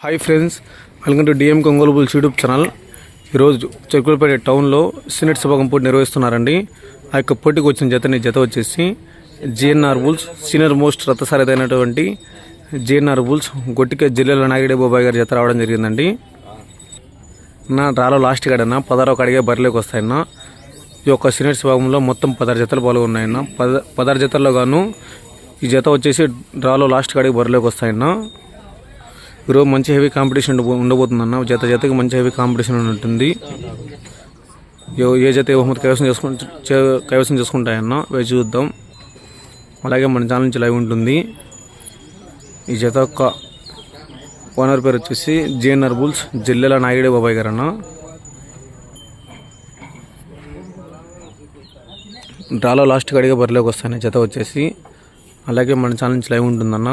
Hi friends, welcome to DM Ongole bulls YouTube channel. ఈరోజు చెరుకులపేట టౌన్లో senior సభాగం పోటీ నిర్వహిస్తున్నారండి. ఆ యొక్క పోటీకి వచ్చిన జత వచ్చేసి జిఎన్ఆర్ బుల్స్ సీనియర్ మోస్ట్ రథసారథైనటువంటి జిఎన్ఆర్ బుల్స్ గొట్టిక జిల్లాలో నాగిడే బాబాయ్ గారి జత రావడం జరిగిందండి. నా డ్రాలో లాస్ట్ కాడన్నా 16వ కాడిగే బరిలోకి వస్తాయన్న. ఈ యొక్క సీనియర్స్ విభాగంలో మొత్తం 16 జతలు పాల్గొన్నాయన్న. 16 జతల్లో గాను ఈ జత వచ్చేసి డ్రాలో లాస్ట్ కాడికి బరిలోకి వస్తాయన్న. ఈరోజు మంచి హెవీ కాంపిటీషన్ ఉండబోతుందన్న. జతకి మంచి హెవీ కాంపిటీషన్ ఉంటుంది. ఏ జత బహుమతి కైవసం చేసుకుంటాయన్న వేచి చూద్దాం. అలాగే మన ఛానల్ నుంచి లైవ్ ఉంటుంది. ఈ జత యొక్క ఓనర్ పేరు వచ్చేసి జిఎన్ఆర్ బుల్స్ జిల్లాల నాగిడే బాబాయ్ గారు అన్న. డ్రాలో లాస్ట్ కాడిగా బరిలోకి వస్తాయన్న జత వచ్చేసి. అలాగే మన ఛానల్ నుంచి లైవ్ ఉంటుందన్న.